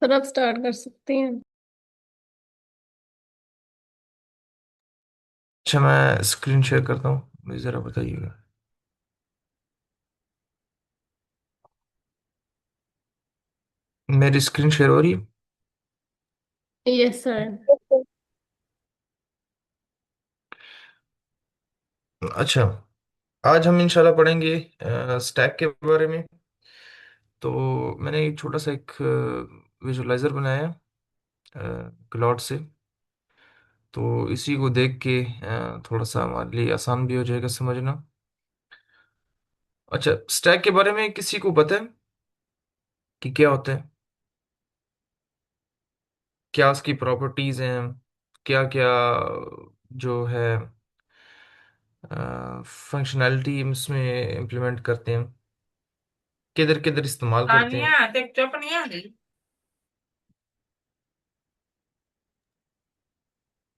Sir आप start कर सकती हैं। अच्छा, मैं स्क्रीन शेयर करता हूँ, मुझे ज़रा बताइएगा। मेरी स्क्रीन शेयर हो रही है? Yes sir. अच्छा, आज हम इंशाल्लाह पढ़ेंगे स्टैक के बारे में। तो मैंने एक छोटा सा एक विजुअलाइजर बनाया क्लॉड से। तो इसी को देख के थोड़ा सा हमारे लिए आसान भी हो जाएगा समझना। अच्छा, स्टैक के बारे में किसी को पता है कि क्या होता है? क्या उसकी प्रॉपर्टीज हैं? क्या क्या जो है फंक्शनैलिटी इसमें इम्प्लीमेंट करते हैं, किधर किधर इस्तेमाल करते हैं? तानिया देख चुप नहीं आ रही।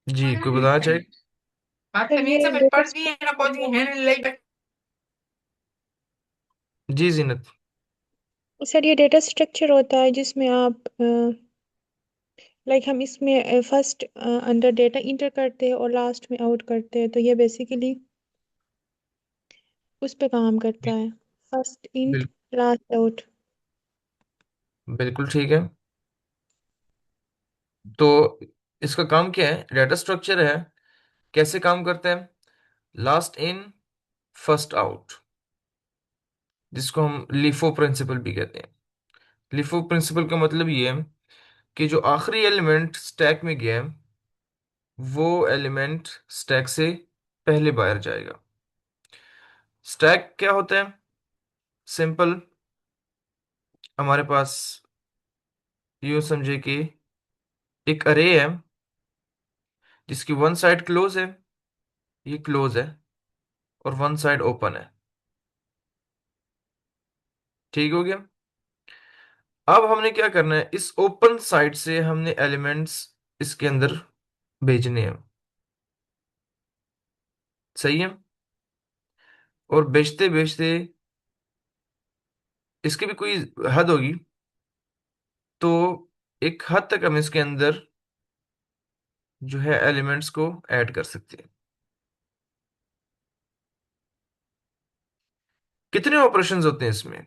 जी, कोई बताना चाहे? बात सर तो नहीं ये समझ डेटा पड़ रही है ना कौन सी है नहीं। जी जीनत। सर ये डेटा स्ट्रक्चर होता है जिसमें आप लाइक हम इसमें फर्स्ट अंदर डेटा इंटर करते हैं और लास्ट में आउट करते हैं, तो ये बेसिकली उस पे काम करता है। First int, bill, last out. बिल्कुल ठीक है। तो इसका काम क्या है? डेटा स्ट्रक्चर है। कैसे काम करते हैं? लास्ट इन फर्स्ट आउट, जिसको हम लिफो प्रिंसिपल भी कहते हैं। लिफो प्रिंसिपल का मतलब ये है कि जो आखिरी एलिमेंट स्टैक में गया है, वो एलिमेंट स्टैक से पहले बाहर जाएगा। स्टैक क्या होता है? सिंपल। हमारे पास यूं समझे कि एक अरे है जिसकी वन साइड क्लोज है, ये क्लोज है, और वन साइड ओपन है। ठीक हो गया? अब हमने क्या करना है, इस ओपन साइड से हमने एलिमेंट्स इसके अंदर भेजने हैं। सही है? और भेजते भेजते इसकी भी कोई हद होगी। तो एक हद तक हम इसके अंदर जो है एलिमेंट्स को ऐड कर सकते हैं। कितने ऑपरेशंस होते हैं इसमें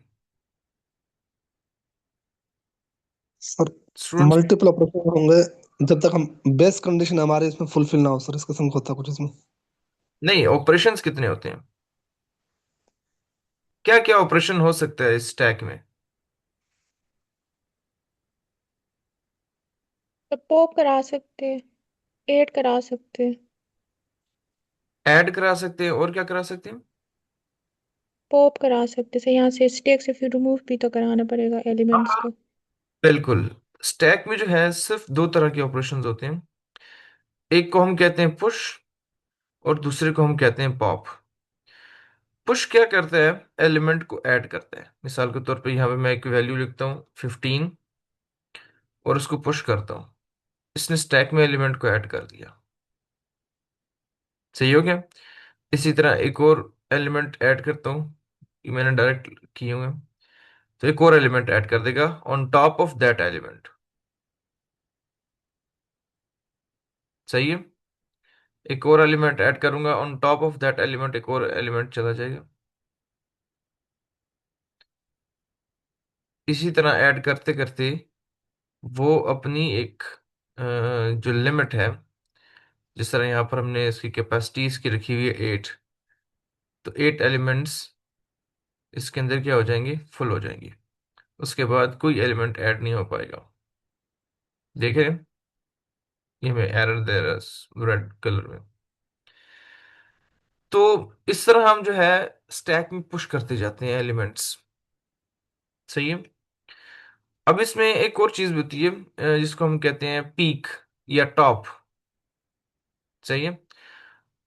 सर स्टूडेंट्स? मल्टीपल ऑपरेशन होंगे जब तक हम बेस कंडीशन हमारे इसमें फुलफिल ना हो सर, इसका संग होता कुछ इसमें। नहीं, ऑपरेशंस कितने होते हैं? क्या क्या ऑपरेशन हो सकता है इस स्टैक में? तो पॉप करा सकते हैं, ऐड करा सकते हैं। ऐड करा सकते हैं, और क्या करा सकते हैं? पॉप करा सकते हैं, यहाँ से स्टैक से फिर रिमूव भी तो कराना पड़ेगा एलिमेंट्स हाँ, को। बिल्कुल। स्टैक में जो है सिर्फ दो तरह के ऑपरेशंस होते हैं। एक को हम कहते हैं पुश, और दूसरे को हम कहते हैं पॉप। पुश क्या करता है? एलिमेंट को ऐड करता है। मिसाल के तौर पे यहाँ पे मैं एक वैल्यू लिखता हूँ 15, और उसको पुश करता हूँ। इसने स्टैक में एलिमेंट को ऐड कर दिया। सही हो गया? इसी तरह एक और एलिमेंट ऐड करता हूँ, ये मैंने डायरेक्ट किए हुए हैं। तो एक और एलिमेंट ऐड कर देगा on top of that element. सही है? एक और एलिमेंट ऐड करूंगा on top of that element, एक और एलिमेंट चला जाएगा। इसी तरह ऐड करते करते वो अपनी एक जो लिमिट है, जिस तरह यहाँ पर हमने इसकी कैपेसिटी इसकी रखी हुई है 8, तो 8 एलिमेंट्स इसके अंदर क्या हो जाएंगे? फुल हो जाएंगे। उसके बाद कोई एलिमेंट ऐड नहीं हो पाएगा। देखें, ये मैं एरर दे रहा रेड कलर में। तो इस तरह हम जो है स्टैक में पुश करते जाते हैं एलिमेंट्स। सही है? अब इसमें एक और चीज भी होती है जिसको हम कहते हैं पीक या टॉप। सही है?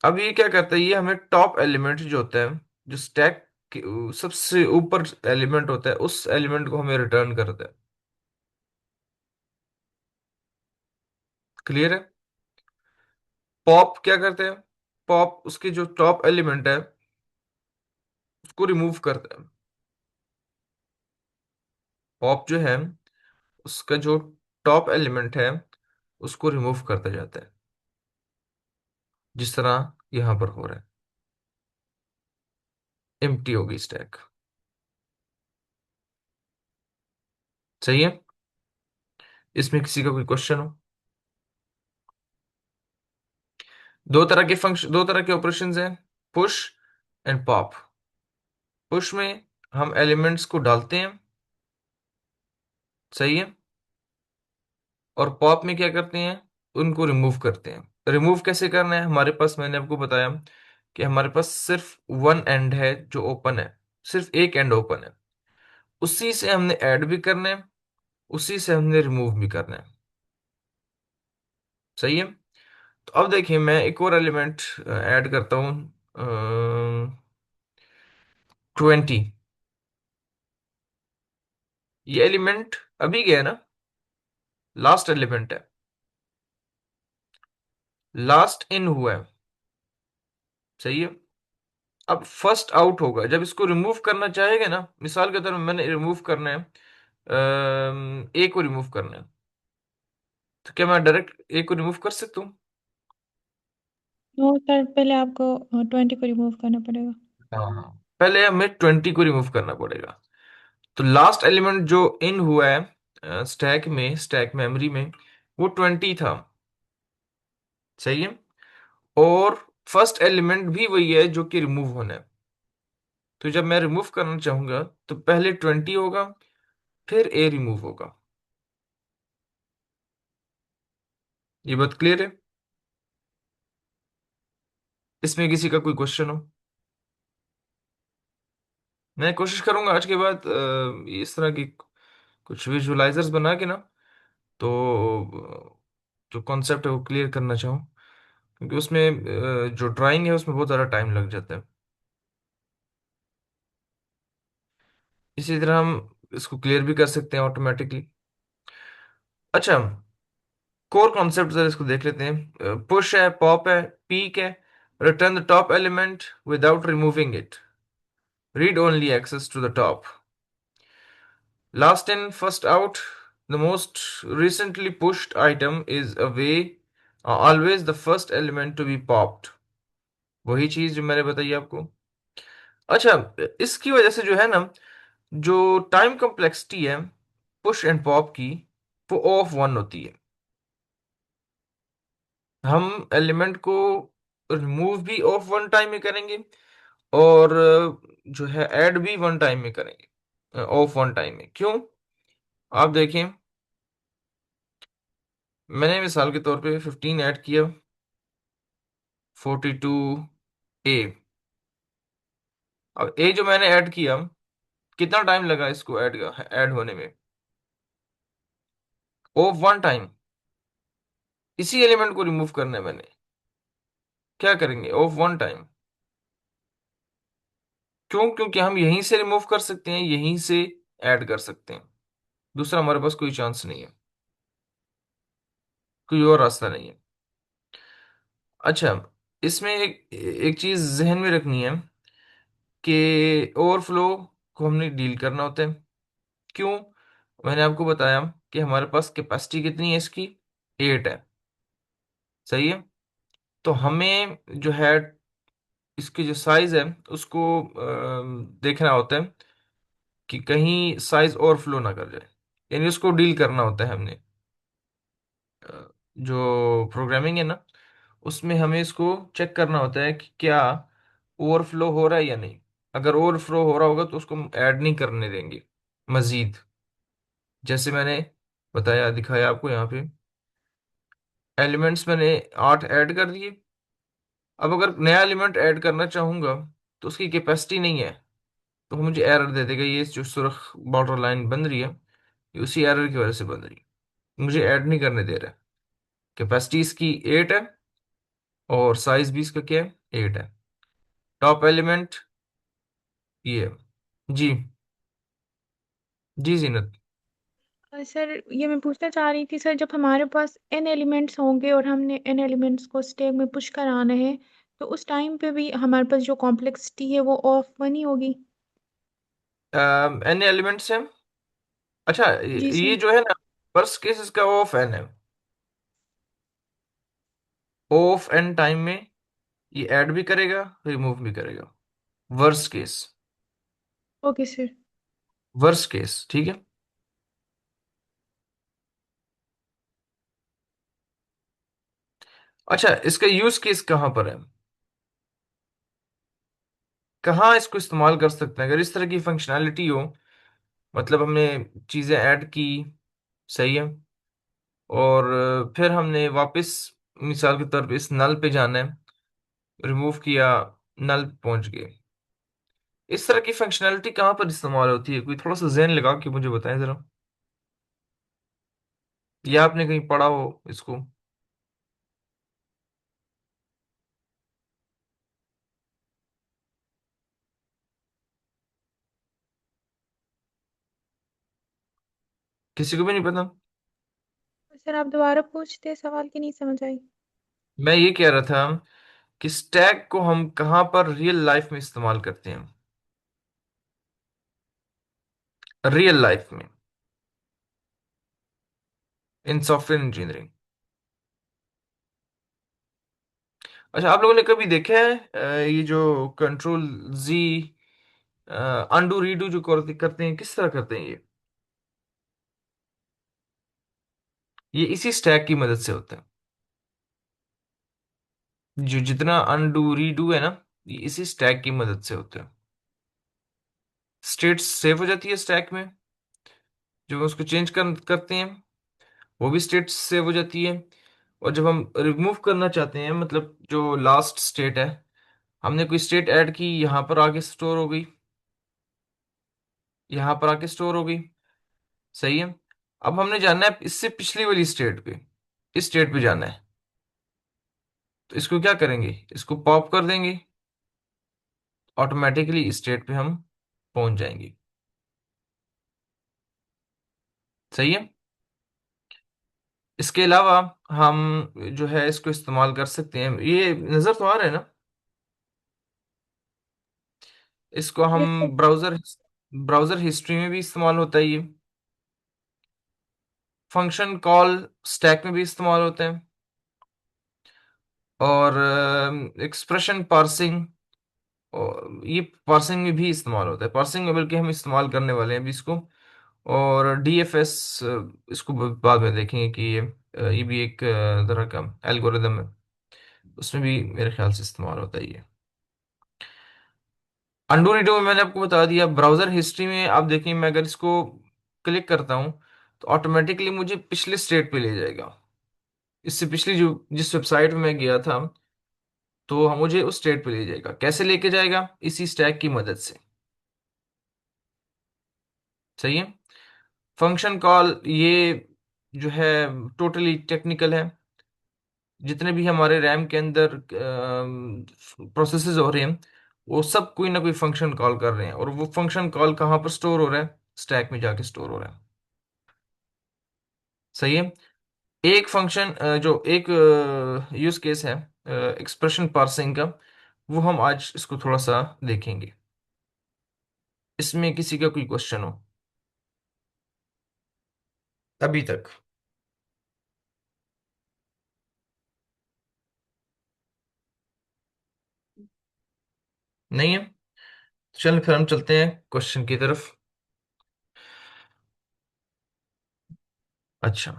अब ये क्या करता है, ये हमें टॉप एलिमेंट जो होता है, जो स्टैक के सबसे ऊपर एलिमेंट होता है, उस एलिमेंट को हमें रिटर्न करता है। क्लियर है? पॉप क्या करते हैं? पॉप उसके जो टॉप एलिमेंट है उसको रिमूव करता है। पॉप जो है उसका जो टॉप एलिमेंट है उसको रिमूव करते जाते हैं, जिस तरह यहां पर हो रहा है, एम्प्टी होगी स्टैक। सही है? इसमें किसी का कोई क्वेश्चन हो? दो तरह के ऑपरेशंस हैं, पुश एंड पॉप। पुश में हम एलिमेंट्स को डालते हैं, सही है, और पॉप में क्या करते हैं, उनको रिमूव करते हैं। रिमूव कैसे करना है, हमारे पास, मैंने आपको बताया कि हमारे पास सिर्फ वन एंड है जो ओपन है, सिर्फ एक एंड ओपन है, उसी से हमने ऐड भी करना है, उसी से हमने रिमूव भी करना है। सही है? तो अब देखिए, मैं एक और एलिमेंट ऐड करता हूं, 20। ये एलिमेंट अभी गया ना, लास्ट एलिमेंट है, लास्ट इन हुआ है, सही है। अब फर्स्ट आउट होगा जब इसको रिमूव करना चाहेगा ना, मिसाल के तौर पर मैंने रिमूव करना है, ए को रिमूव करना है, तो क्या मैं डायरेक्ट ए को रिमूव कर सकता हूँ? नो सर, पहले आपको 20 को रिमूव करना पड़ेगा। हाँ, पहले हमें 20 को रिमूव करना पड़ेगा। तो लास्ट एलिमेंट जो इन हुआ है स्टैक में, स्टैक मेमोरी में, वो 20 था, सही है। और फर्स्ट एलिमेंट भी वही है जो कि रिमूव होना है। तो जब मैं रिमूव करना चाहूंगा तो पहले 20 होगा, फिर ए रिमूव होगा। ये बात क्लियर है? इसमें किसी का कोई क्वेश्चन हो? मैं कोशिश करूंगा आज के बाद इस तरह की कुछ विजुअलाइजर्स बना के ना, तो जो कॉन्सेप्ट है वो क्लियर करना चाहूँ, क्योंकि उसमें जो ड्राइंग है उसमें बहुत ज़्यादा टाइम लग जाता है। इसी तरह हम इसको क्लियर भी कर सकते हैं ऑटोमेटिकली। अच्छा, कोर कॉन्सेप्ट जरा इसको देख लेते हैं। पुश है, पॉप है, पीक है, return the top element without removing it, read only access to the top, last in first out, the most recently pushed item is away, always the first element to be popped। वही चीज जो मैंने बताई आपको। अच्छा, इसकी वजह से जो है ना, जो टाइम कॉम्प्लेक्सिटी है पुश एंड पॉप की, वो ऑफ वन होती है। हम एलिमेंट को रिमूव भी ऑफ वन टाइम में करेंगे, और जो है ऐड भी वन टाइम में करेंगे, ऑफ वन टाइम में। क्यों? आप देखें, मैंने मिसाल के तौर पे 15 ऐड किया, 42 ए। अब ए जो मैंने ऐड किया, कितना टाइम लगा इसको ऐड होने में? Of one time. इसी एलिमेंट को रिमूव करना है मैंने, क्या करेंगे? Of one time. क्यों? क्योंकि हम यहीं से रिमूव कर सकते हैं, यहीं से ऐड कर सकते हैं, दूसरा हमारे पास कोई चांस नहीं है, कोई और रास्ता नहीं है। अच्छा, इसमें एक एक चीज जहन में रखनी है कि ओवरफ्लो को हमने डील करना होता है। क्यों? मैंने आपको बताया कि हमारे पास कैपेसिटी कितनी है इसकी, 8 है, सही है। तो हमें जो है इसकी जो साइज है उसको देखना होता है कि कहीं साइज ओवरफ्लो ना कर जाए, यानी उसको डील करना होता है हमने। जो प्रोग्रामिंग है ना, उसमें हमें इसको चेक करना होता है कि क्या ओवरफ्लो हो रहा है या नहीं। अगर ओवरफ्लो हो रहा होगा तो उसको हम ऐड नहीं करने देंगे मजीद। जैसे मैंने बताया, दिखाया आपको यहाँ पे, एलिमेंट्स मैंने 8 ऐड कर दिए। अब अगर नया एलिमेंट ऐड करना चाहूंगा तो उसकी कैपेसिटी नहीं है, तो मुझे एरर दे देगा। ये जो सुरख बॉर्डर लाइन बन रही है, ये उसी एरर की वजह से बन रही है, मुझे ऐड नहीं करने दे रहा है। कैपेसिटी इसकी 8 है, और साइज भी इसका क्या है, 8 है। टॉप एलिमेंट ये है। जी, जी जीनत। सर, ये मैं पूछना चाह रही थी सर, जब हमारे पास n एलिमेंट्स होंगे और हमने n एलिमेंट्स को स्टैक में पुश कराना है, तो उस टाइम पे भी हमारे पास जो कॉम्प्लेक्सिटी है वो ऑफ वन ही होगी? एन एलिमेंट्स है। अच्छा, जी ये सर। जो है ना, फर्स्ट केस इसका O ऑफ n है। O ऑफ n टाइम में ये ऐड भी करेगा, रिमूव भी करेगा। Worst case, okay sir. Worst case, ठीक है। अच्छा, इसका यूज केस कहां पर है, कहाँ इसको इस्तेमाल कर सकते हैं अगर इस तरह की फंक्शनैलिटी हो, मतलब हमने चीजें ऐड की, सही है, और फिर हमने वापस मिसाल के तौर पे इस नल पे जाना है, रिमूव किया, नल पे पहुंच गए। इस तरह की फंक्शनैलिटी कहाँ पर इस्तेमाल होती है, कोई थोड़ा सा ज़हन लगा के मुझे बताएं जरा, या आपने कहीं पढ़ा हो इसको। किसी को भी नहीं पता। सर आप दोबारा पूछते, सवाल की नहीं समझ आई। मैं ये कह रहा था कि स्टैक को हम कहाँ पर रियल लाइफ में इस्तेमाल करते हैं, रियल लाइफ में, इन सॉफ्टवेयर इंजीनियरिंग। अच्छा, आप लोगों ने कभी देखा है ये जो कंट्रोल जी अंडू रीडू जो करते हैं, किस तरह करते हैं ये इसी स्टैक की मदद से होता है। जो जितना अंडू रीडू है ना, ये इसी स्टैक की मदद से होता है। स्टेट सेव हो जाती है स्टैक में, जब हम उसको चेंज करते हैं वो भी स्टेट सेव हो जाती है। और जब हम रिमूव करना चाहते हैं, मतलब जो लास्ट स्टेट है, हमने कोई स्टेट ऐड की, यहाँ पर आके स्टोर हो गई, यहाँ पर आके स्टोर हो गई, सही है। अब हमने जाना है इससे पिछली वाली स्टेट पे, इस स्टेट पे जाना है, तो इसको क्या करेंगे, इसको पॉप कर देंगे, ऑटोमेटिकली इस स्टेट पे हम पहुंच जाएंगे, सही है। इसके अलावा हम जो है इसको इस्तेमाल कर सकते हैं, ये नज़र तो आ रहा है ना, इसको हम yes sir. Browser browser history में भी इस्तेमाल होता है ये, फंक्शन कॉल स्टैक में भी इस्तेमाल होते हैं, और एक्सप्रेशन पार्सिंग, ये पार्सिंग में भी इस्तेमाल होता है, पार्सिंग में बल्कि हम इस्तेमाल करने वाले हैं अभी इसको। और डीएफएस, इसको बाद में देखेंगे कि ये भी एक तरह का एल्गोरिदम है, उसमें भी मेरे ख्याल से इस्तेमाल होता है ये। अंडू रीडो में मैंने आपको बता दिया। ब्राउजर हिस्ट्री में आप देखें, मैं अगर इसको क्लिक करता हूँ तो ऑटोमेटिकली मुझे पिछले स्टेट पे ले जाएगा, इससे पिछली जो जिस वेबसाइट में मैं गया था, तो मुझे उस स्टेट पे ले जाएगा। कैसे लेके जाएगा, इसी स्टैक की मदद से, सही है। फंक्शन कॉल ये जो है टोटली टेक्निकल है, जितने भी हमारे रैम के अंदर प्रोसेसेस हो रहे हैं, वो सब कोई ना कोई फंक्शन कॉल कर रहे हैं, और वो फंक्शन कॉल कहाँ पर स्टोर हो रहा है, स्टैक में जाके स्टोर हो रहा है, सही है। एक फंक्शन जो एक यूज केस है एक्सप्रेशन पार्सिंग का, वो हम आज इसको थोड़ा सा देखेंगे। इसमें किसी का कोई क्वेश्चन हो अभी तक? नहीं है? चल फिर हम चलते हैं क्वेश्चन की तरफ। अच्छा,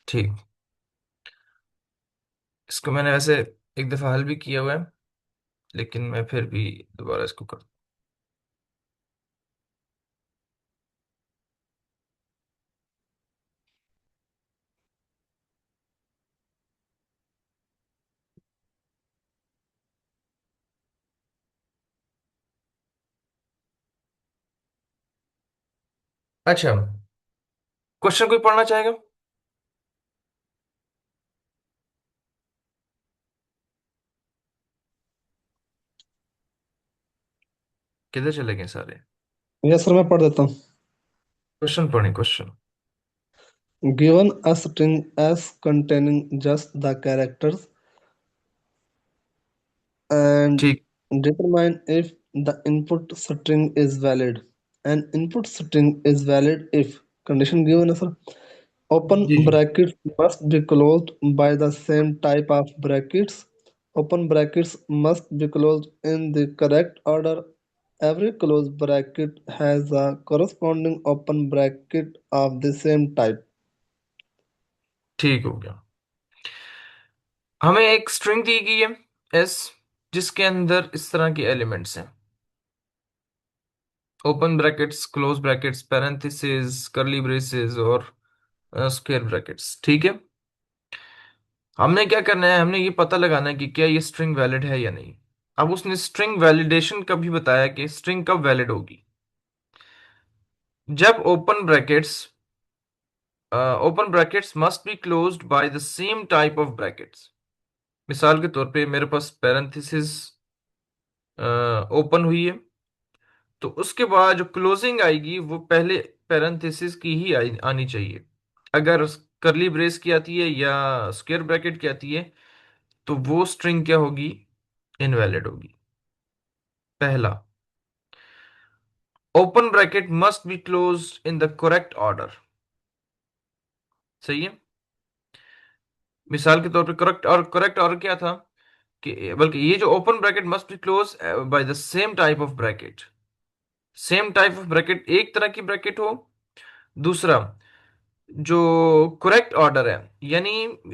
ठीक। इसको मैंने वैसे एक दफा हल भी किया हुआ है, लेकिन मैं फिर भी दोबारा इसको कर। अच्छा, क्वेश्चन कोई पढ़ना चाहेगा? किधर चले गए सारे? यस सर, मैं पढ़ देता हूँ। क्वेश्चन पढ़े, question. Given a string S containing just the characters and ठीक। determine if the input string is valid. An input string is valid if condition given है sir. Open जी जी brackets must be closed by the same type of brackets. Open brackets must be closed in the correct order. Every closed bracket has a corresponding open bracket of the same type. ठीक हो गया। हमें एक string दी गई है S, जिसके अंदर इस तरह के एलिमेंट्स हैं, open brackets, close brackets, parenthesis, करली ब्रेसेस और स्क्वायर ब्रैकेट्स। ठीक है, हमने क्या करना है, हमने ये पता लगाना है कि क्या ये स्ट्रिंग वैलिड है या नहीं। अब उसने स्ट्रिंग वैलिडेशन का भी बताया कि स्ट्रिंग कब वैलिड होगी, जब open brackets must be closed by the same type of brackets. मिसाल के तौर पे मेरे पास पैरेंथेसिस ओपन हुई है, तो उसके बाद जो क्लोजिंग आएगी वो पहले पैरेंथेसिस की ही आनी चाहिए। अगर करली ब्रेस की आती है या स्क्वायर ब्रैकेट की आती है तो वो स्ट्रिंग क्या होगी, इनवैलिड होगी। पहला, open bracket must be closed in the correct order. सही है। मिसाल के तौर पे करेक्ट ऑर्डर क्या था कि, बल्कि ये जो open bracket must be close by the same type of bracket, same type of bracket एक तरह की ब्रैकेट हो। दूसरा, जो करेक्ट ऑर्डर है, यानी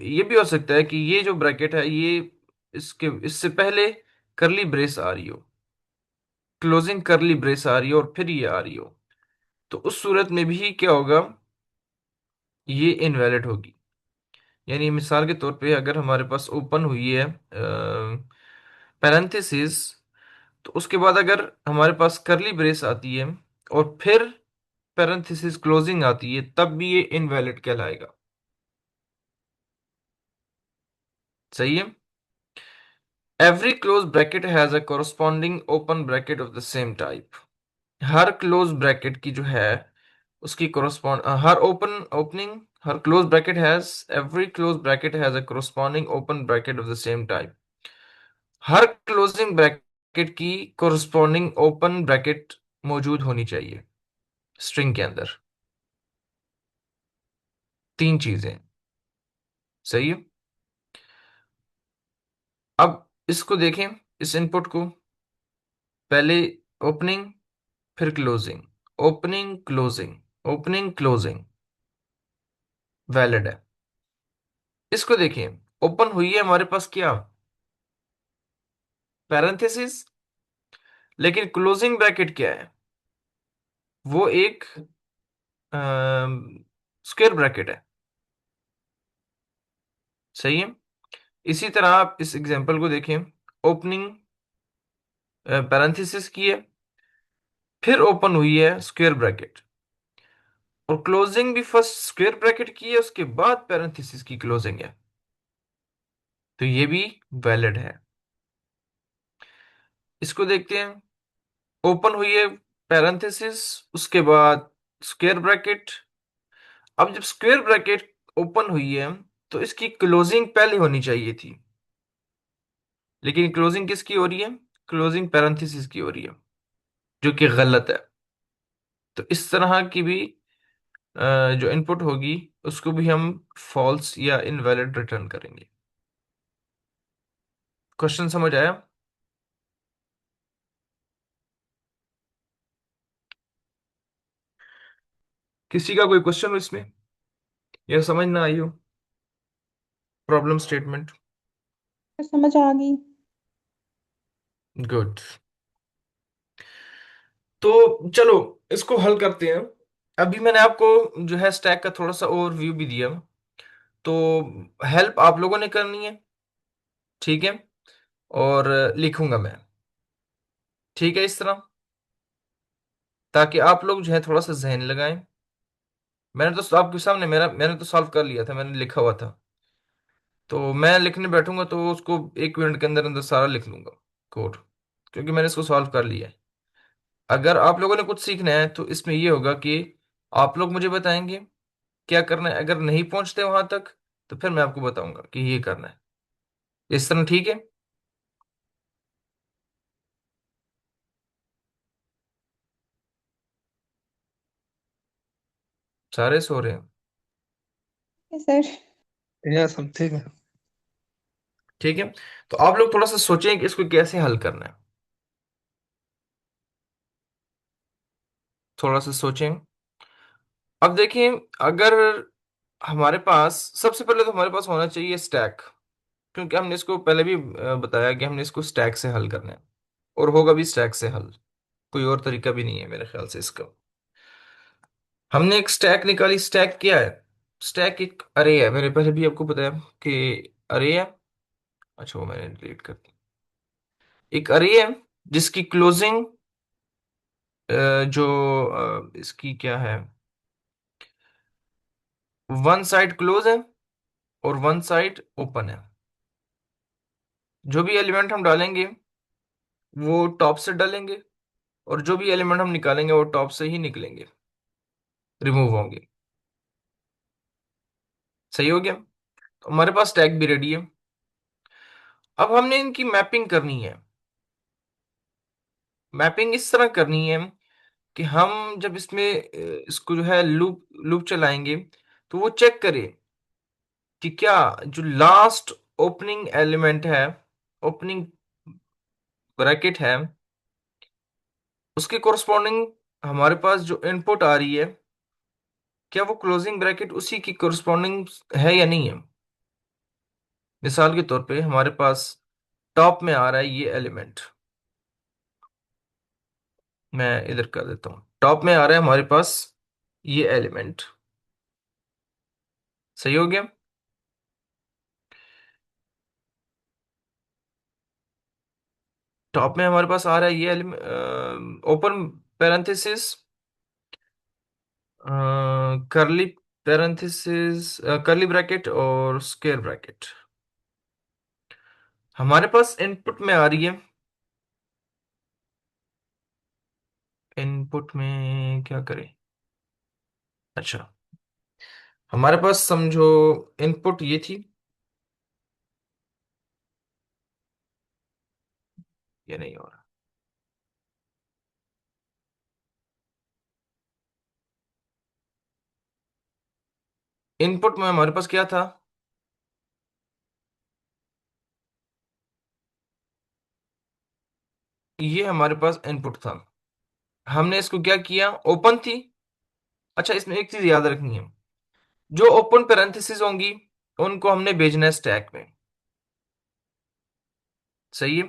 ये भी हो सकता है कि ये जो ब्रैकेट है ये इससे पहले करली ब्रेस आ रही हो, क्लोजिंग करली ब्रेस आ रही हो और फिर ये आ रही हो, तो उस सूरत में भी क्या होगा, ये इनवैलिड होगी। यानी मिसाल के तौर पे अगर हमारे पास ओपन हुई है पैरेंथेसिस, तो उसके बाद अगर हमारे पास करली ब्रेस आती है और फिर पैरेंथेसिस क्लोजिंग आती है, तब भी ये इनवैलिड कहलाएगा। सही है। Every close bracket has a corresponding open bracket of the same type. Her close bracket की जो है उसकी correspond her her close bracket has every close bracket has a corresponding open bracket of the same type. Her closing bracket की corresponding open bracket मौजूद होनी चाहिए string के अंदर। तीन चीजें। सही है। अब इसको देखें, इस इनपुट को, पहले ओपनिंग फिर closing, opening closing, opening closing, valid है। इसको देखिए, ओपन हुई है हमारे पास क्या, पैरेंथेसिस, लेकिन क्लोजिंग ब्रैकेट क्या है, वो एक स्क्वायर ब्रैकेट है। सही है। इसी तरह आप इस एग्जांपल को देखें, ओपनिंग पैरेंथेसिस की है, फिर ओपन हुई है स्क्वायर ब्रैकेट, और क्लोजिंग भी फर्स्ट स्क्वायर ब्रैकेट की है, उसके बाद पैरेंथेसिस की क्लोजिंग है, तो ये भी वैलिड है। इसको देखते हैं, ओपन हुई है पैरेंथेसिस, उसके बाद स्क्वायर ब्रैकेट। अब जब स्क्वायर ब्रैकेट ओपन हुई है तो इसकी क्लोजिंग पहले होनी चाहिए थी, लेकिन क्लोजिंग किसकी हो रही है, क्लोजिंग पैरेंथेसिस की हो रही है, जो कि गलत है। तो इस तरह की भी जो इनपुट होगी उसको भी हम फॉल्स या इनवैलिड रिटर्न करेंगे। क्वेश्चन समझ आया? किसी का कोई क्वेश्चन हो इसमें, या समझ ना आई हो प्रॉब्लम स्टेटमेंट? समझ आ गई। गुड। तो चलो इसको हल करते हैं। अभी मैंने आपको जो है स्टैक का थोड़ा सा ओवरव्यू भी दिया, तो हेल्प आप लोगों ने करनी है, ठीक है, और लिखूंगा मैं, ठीक है, इस तरह, ताकि आप लोग जो है थोड़ा सा जहन लगाएं। मैंने तो आपके सामने मैंने तो सॉल्व कर लिया था, मैंने लिखा हुआ था, तो मैं लिखने बैठूंगा तो उसको 1 मिनट के अंदर अंदर सारा लिख लूंगा कोड, क्योंकि मैंने इसको सॉल्व कर लिया है। अगर आप लोगों ने कुछ सीखना है तो इसमें ये होगा कि आप लोग मुझे बताएंगे क्या करना है, अगर नहीं पहुंचते वहां तक तो फिर मैं आपको बताऊंगा कि ये करना है, इस तरह, ठीक है। सारे सो रहे हैं। सर यस सर, ठीक है। ठीक है, तो आप लोग थोड़ा सा सोचें कि इसको कैसे हल करना है। थोड़ा सा सोचें। अब देखिए, अगर हमारे पास सबसे पहले तो हमारे पास होना चाहिए स्टैक, क्योंकि हमने इसको पहले भी बताया कि हमने इसको स्टैक से हल करना है, और होगा भी स्टैक से हल। कोई और तरीका भी नहीं है मेरे ख्याल से इसका। हमने एक स्टैक निकाली। स्टैक क्या है? स्टैक एक अरे है, मैंने पहले भी आपको बताया कि अरे है। अच्छा, वो मैंने डिलीट कर दी। एक अरे है जिसकी क्लोजिंग जो इसकी क्या है, वन साइड क्लोज है और वन साइड ओपन है। जो भी एलिमेंट हम डालेंगे वो टॉप से डालेंगे, और जो भी एलिमेंट हम निकालेंगे वो टॉप से ही निकलेंगे, रिमूव होंगे। सही हो गया? तो हमारे पास टैग भी रेडी है। अब हमने इनकी मैपिंग करनी है। मैपिंग इस तरह करनी है कि हम जब इसमें इसको जो है लूप लूप चलाएंगे, तो वो चेक करे कि क्या जो लास्ट ओपनिंग एलिमेंट है, ओपनिंग ब्रैकेट है, उसके कोरस्पॉन्डिंग हमारे पास जो इनपुट आ रही है, क्या वो क्लोजिंग ब्रैकेट उसी की कोरस्पॉन्डिंग है या नहीं है। मिसाल के तौर पे हमारे पास टॉप में आ रहा है ये एलिमेंट, मैं इधर कर देता हूं। टॉप में आ रहा है हमारे पास ये एलिमेंट। सही हो गया? टॉप में हमारे पास आ रहा है ये एलिमेंट, ओपन पैरेंथेसिस, करली पैरेंथेसिस, करली ब्रैकेट और स्क्वायर ब्रैकेट। हमारे पास इनपुट में आ रही है। इनपुट में क्या करें? अच्छा, हमारे पास समझो इनपुट ये थी, ये नहीं हो रहा। इनपुट में हमारे पास क्या था? ये हमारे पास इनपुट था। हमने इसको क्या किया? ओपन थी। अच्छा, इसमें एक चीज याद रखनी है, जो ओपन पैरेंथेसिस होंगी उनको हमने भेजना है स्टैक में। सही है?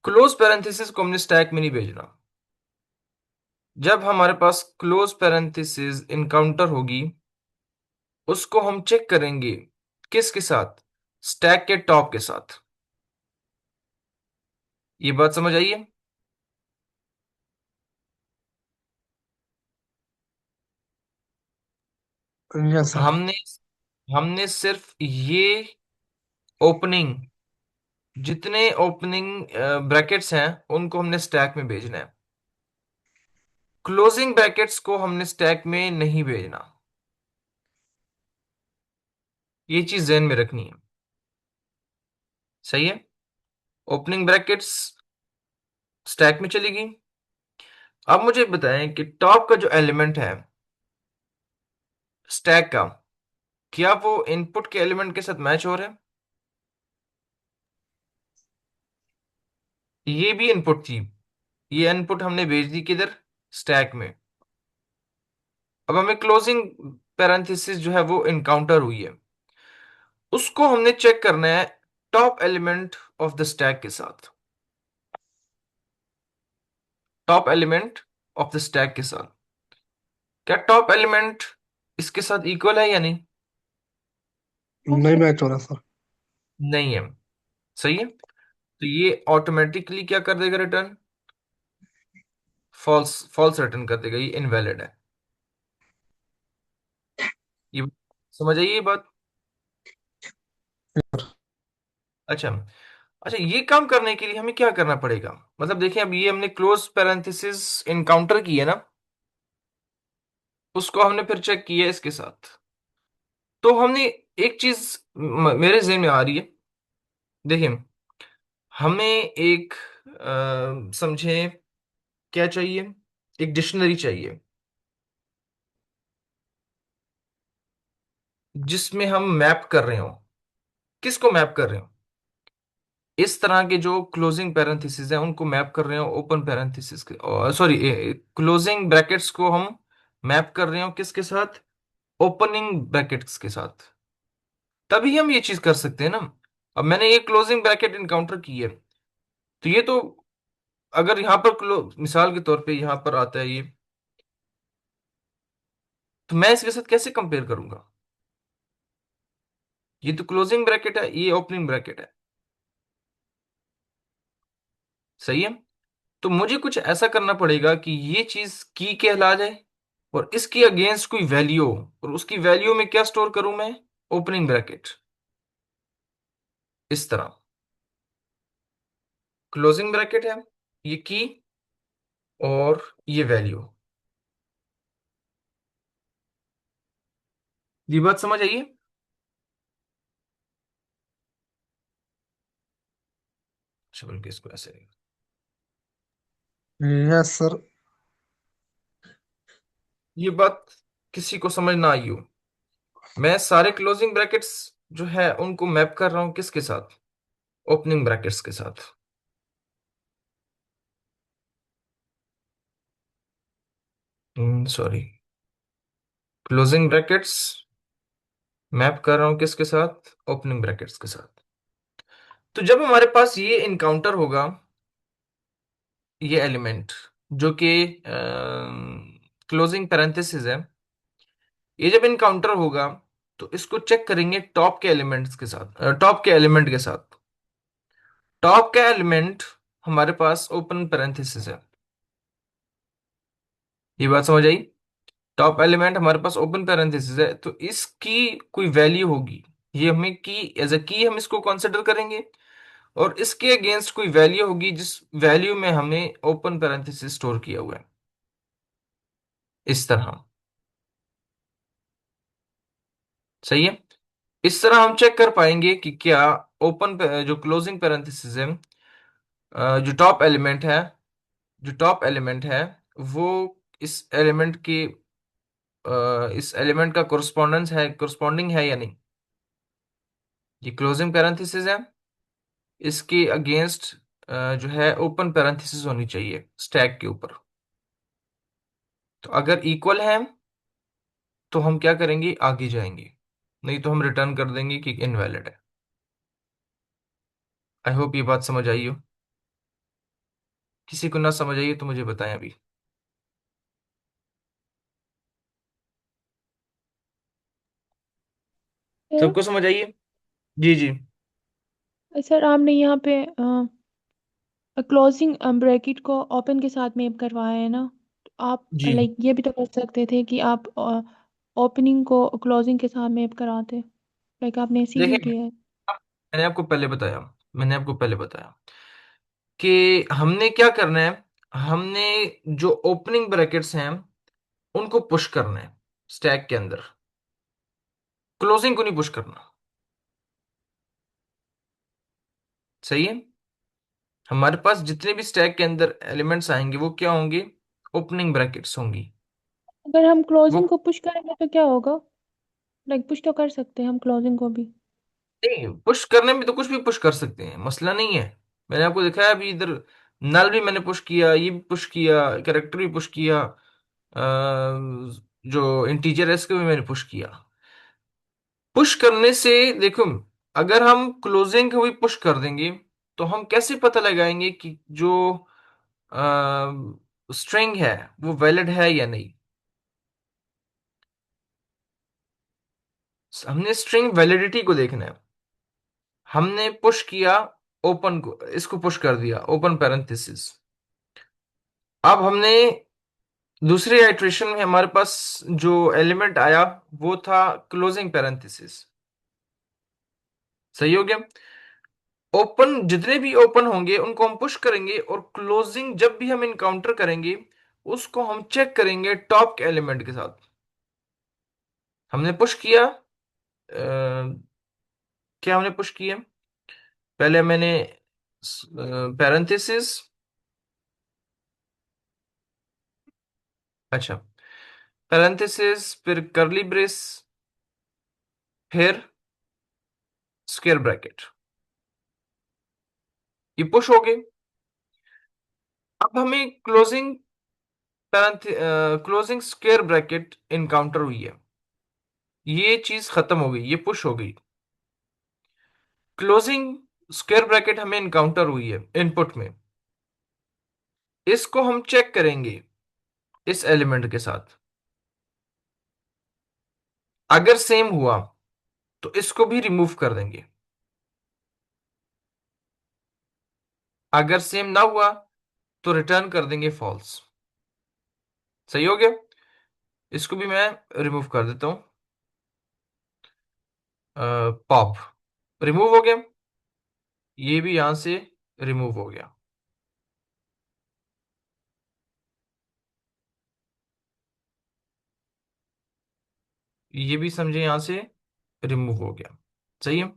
क्लोज पैरेंथेसिस को हमने स्टैक में नहीं भेजना। जब हमारे पास क्लोज पैरेंथेसिस इनकाउंटर होगी, उसको हम चेक करेंगे किसके साथ? स्टैक के टॉप के साथ। ये बात समझ आई है? Yes sir. हमने हमने सिर्फ ये ओपनिंग, जितने ओपनिंग ब्रैकेट्स हैं उनको हमने स्टैक में भेजना है। क्लोजिंग ब्रैकेट्स को हमने स्टैक में नहीं भेजना। ये चीज ध्यान में रखनी है। सही है? ओपनिंग ब्रैकेट्स स्टैक में चली गई। अब मुझे बताएं कि टॉप का जो एलिमेंट है स्टैक का, क्या वो इनपुट के एलिमेंट के साथ मैच हो रहा है? ये भी इनपुट थी। ये इनपुट हमने भेज दी किधर? स्टैक में। अब हमें क्लोजिंग पैरेंथेसिस जो है वो इनकाउंटर हुई है, उसको हमने चेक करना है top element of the stack के साथ। Top element of the stack के साथ, क्या टॉप एलिमेंट इसके साथ इक्वल है या नहीं? नहीं मैच हो रहा सर। नहीं है। सही है, तो ये ऑटोमेटिकली क्या कर देगा? Return false. फॉल्स रिटर्न कर देगा, ये इनवैलिड है। ये समझ आइए ये बात? अच्छा। अच्छा, ये काम करने के लिए हमें क्या करना पड़ेगा? मतलब देखिए, अब ये हमने क्लोज पैरेंथेसिस इनकाउंटर की है ना, उसको हमने फिर चेक किया इसके साथ। तो हमने एक चीज मेरे जहन में आ रही है। देखिए, हमें एक समझे क्या चाहिए? एक डिक्शनरी चाहिए। जिसमें हम मैप कर रहे हो। किसको मैप कर रहे हो? इस तरह के जो क्लोजिंग पैरेंथेसिस है उनको मैप कर रहे हो ओपन पैरेंथेसिस के, सॉरी, क्लोजिंग ब्रैकेट्स को हम मैप कर रहे हो किसके साथ? ओपनिंग ब्रैकेट्स के साथ। तभी हम ये चीज कर सकते हैं ना। अब मैंने ये क्लोजिंग ब्रैकेट इनकाउंटर की है, तो ये तो अगर यहां पर मिसाल के तौर पे यहां पर आता है ये, तो मैं इसके साथ कैसे कंपेयर करूंगा? ये तो क्लोजिंग ब्रैकेट है, ये ओपनिंग ब्रैकेट है। सही है। तो मुझे कुछ ऐसा करना पड़ेगा कि ये चीज की कहला जाए और इसके अगेंस्ट कोई वैल्यू हो, और उसकी वैल्यू में क्या स्टोर करूं मैं? Opening bracket. इस तरह क्लोजिंग ब्रैकेट है, ये की और ये वैल्यू। ये बात समझ आइए? अच्छा, बल्कि इसको ऐसे नहीं। Yes sir. ये बात किसी को समझ ना आई हो, मैं सारे क्लोजिंग ब्रैकेट्स जो है उनको मैप कर रहा हूं किसके साथ? ओपनिंग ब्रैकेट्स के साथ। सॉरी, क्लोजिंग ब्रैकेट्स मैप कर रहा हूं किसके साथ? ओपनिंग ब्रैकेट्स के साथ। तो जब हमारे पास ये इनकाउंटर होगा, ये एलिमेंट जो कि क्लोजिंग पैरेंथेसिस है, ये जब इनकाउंटर होगा तो इसको चेक करेंगे टॉप के एलिमेंट्स के साथ, टॉप के एलिमेंट के साथ। टॉप का एलिमेंट हमारे पास ओपन पैरेंथेसिस है। ये बात समझ आई? टॉप एलिमेंट हमारे पास ओपन पैरेंथेसिस है, तो इसकी कोई वैल्यू होगी, ये हमें की एज अ की हम इसको कंसिडर करेंगे, और इसके अगेंस्ट कोई वैल्यू होगी जिस वैल्यू में हमने ओपन पैरेंथेसिस स्टोर किया हुआ है। इस तरह। सही है। इस तरह हम चेक कर पाएंगे कि क्या ओपन जो क्लोजिंग पैरेंथेसिस है, जो टॉप एलिमेंट है, जो टॉप एलिमेंट है वो इस एलिमेंट की इस एलिमेंट का कोरस्पॉन्डेंस है, कोरस्पॉन्डिंग है या नहीं। ये क्लोजिंग पैरेंथेसिस है, इसके अगेंस्ट जो है ओपन पैरेंथेसिस होनी चाहिए स्टैक के ऊपर। तो अगर इक्वल है तो हम क्या करेंगे? आगे जाएंगे, नहीं तो हम रिटर्न कर देंगे कि इनवैलिड है। आई होप ये बात समझ आई हो। किसी को ना समझ आई हो तो मुझे बताएं अभी। सबको समझ आई है? जी जी। सर आपने यहाँ पे क्लोजिंग ब्रैकेट को ओपन के साथ मैप करवाया है ना, तो आप जी लाइक ये भी तो कर सकते थे कि आप ओपनिंग को क्लोजिंग के साथ मैप कराते, लाइक आपने ऐसे क्यों देखिए, किया है? मैंने आपको पहले बताया, मैंने आपको पहले बताया कि हमने क्या करना है। हमने जो ओपनिंग ब्रैकेट्स हैं उनको पुश करना है स्टैक के अंदर, क्लोजिंग को नहीं पुश करना। सही है। हमारे पास जितने भी स्टैक के अंदर एलिमेंट्स आएंगे वो क्या होंगे? ओपनिंग ब्रैकेट्स होंगी। अगर हम वो क्लोजिंग को पुश करेंगे तो क्या होगा? लाइक पुश तो कर सकते हैं हम क्लोजिंग को भी। नहीं, पुश करने में तो कुछ भी पुश कर सकते हैं, मसला नहीं है। मैंने आपको दिखाया अभी इधर, नल भी मैंने पुश किया, ये भी पुश किया, कैरेक्टर भी पुश किया, जो इंटीजर है इसको भी मैंने पुश किया। पुश करने से देखो, अगर हम क्लोजिंग को भी पुश कर देंगे तो हम कैसे पता लगाएंगे कि जो स्ट्रिंग है वो वैलिड है या नहीं? हमने स्ट्रिंग वैलिडिटी को देखना है। हमने पुश किया ओपन को, इसको पुश कर दिया ओपन पैरेंथेसिस। अब हमने दूसरे आइट्रेशन में हमारे पास जो एलिमेंट आया वो था क्लोजिंग पैरेंथेसिस। सही हो गया। ओपन जितने भी ओपन होंगे उनको हम पुश करेंगे, और क्लोजिंग जब भी हम इनकाउंटर करेंगे उसको हम चेक करेंगे टॉप के एलिमेंट के साथ। हमने पुश किया, क्या हमने पुश किया? पहले मैंने पैरेंथेसिस, अच्छा, पैरेंथेसिस, फिर करली ब्रेस, फिर स्क्वायर ब्रैकेट, ये पुश हो गए। अब हमें क्लोजिंग स्क्वायर ब्रैकेट इनकाउंटर हुई है, ये चीज खत्म हो गई, ये पुश हो गई। क्लोजिंग स्क्वायर ब्रैकेट हमें इनकाउंटर हुई है इनपुट में, इसको हम चेक करेंगे इस एलिमेंट के साथ। अगर सेम हुआ तो इसको भी रिमूव कर देंगे, अगर सेम ना हुआ तो रिटर्न कर देंगे फॉल्स। सही हो गया, इसको भी मैं रिमूव कर देता हूं। पॉप रिमूव हो गया, ये भी यहां से रिमूव हो गया। ये भी समझे यहां से रिमूव हो गया। सही है।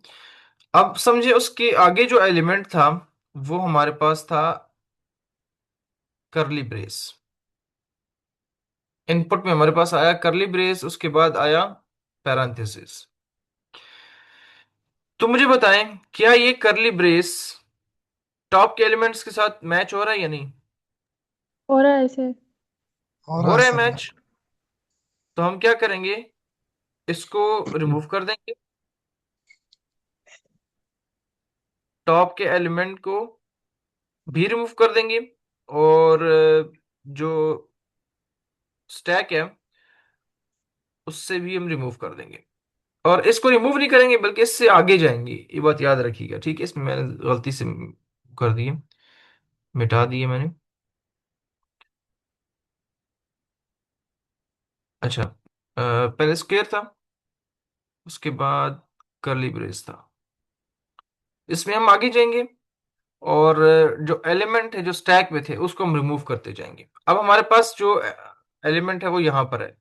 अब समझे उसके आगे जो एलिमेंट था वो हमारे पास था करली ब्रेस। इनपुट में हमारे पास आया करली ब्रेस, उसके बाद आया पैरेंथेसिस। तो मुझे बताएं, क्या ये करली ब्रेस टॉप के एलिमेंट्स के साथ मैच हो रहा है या नहीं? हो रहा है सर। हो रहा हो है रहा है सर। मैच। तो हम क्या करेंगे, इसको रिमूव कर देंगे, टॉप के एलिमेंट को भी रिमूव कर देंगे, और जो स्टैक है उससे भी हम रिमूव कर देंगे। और इसको रिमूव नहीं करेंगे बल्कि इससे आगे जाएंगे, ये बात याद रखिएगा, ठीक है। इसमें मैंने गलती से कर दी है, मिटा दी है मैंने। अच्छा, पहले स्क्वायर था, उसके बाद करली ब्रेस था, इसमें हम आगे जाएंगे, और जो एलिमेंट है जो स्टैक में थे उसको हम रिमूव करते जाएंगे। अब हमारे पास जो एलिमेंट है वो यहां पर है,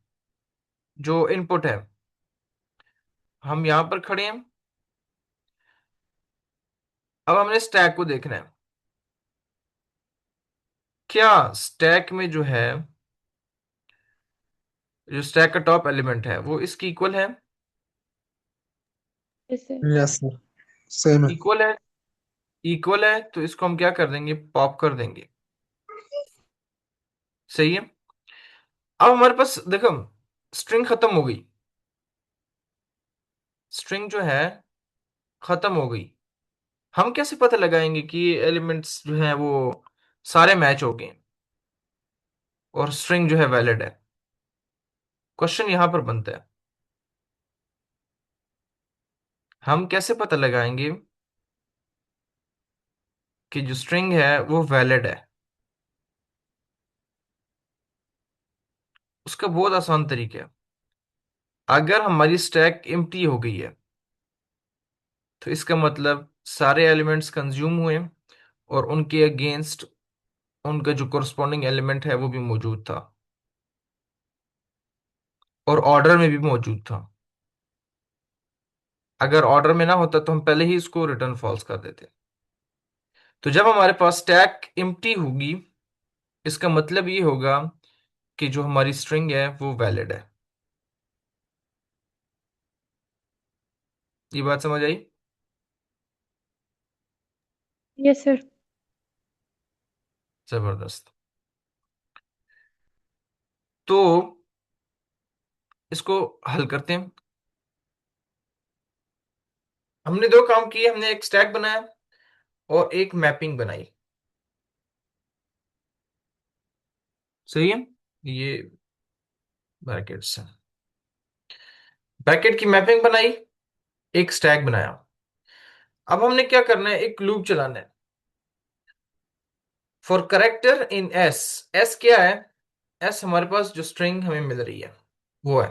जो इनपुट है, हम यहां पर खड़े हैं। अब हमने स्टैक को देखना है, क्या स्टैक में जो है, जो स्टैक का टॉप एलिमेंट है वो इसकी इक्वल है? Yes sir. Yes sir, same है। इक्वल है, इक्वल है, तो इसको हम क्या कर देंगे, पॉप कर देंगे। सही है। अब हमारे पास देखो स्ट्रिंग खत्म हो गई, स्ट्रिंग जो है खत्म हो गई। हम कैसे पता लगाएंगे कि एलिमेंट्स जो हैं वो सारे मैच हो गए और स्ट्रिंग जो है वैलिड है? क्वेश्चन यहां पर बनता है, हम कैसे पता लगाएंगे कि जो स्ट्रिंग है वो वैलिड है? उसका बहुत आसान तरीका है। अगर हमारी स्टैक एम्प्टी हो गई है तो इसका मतलब सारे एलिमेंट्स कंज्यूम हुए और उनके अगेंस्ट उनका जो कोरस्पॉन्डिंग एलिमेंट है वो भी मौजूद था, और ऑर्डर में भी मौजूद था। अगर ऑर्डर में ना होता तो हम पहले ही इसको रिटर्न फॉल्स कर देते। तो जब हमारे पास स्टैक एम्प्टी होगी, इसका मतलब ये होगा कि जो हमारी स्ट्रिंग है वो वैलिड है। ये बात समझ आई? Yes sir. जबरदस्त। तो इसको हल करते हैं। हमने दो काम किए, हमने एक स्टैक बनाया और एक मैपिंग बनाई। सही है, ये ब्रैकेट्स है, ब्रैकेट की मैपिंग बनाई, एक स्टैक बनाया। अब हमने क्या करना है, एक लूप चलाना है। For character in S, S क्या है, एस हमारे पास जो स्ट्रिंग हमें मिल रही है वो है।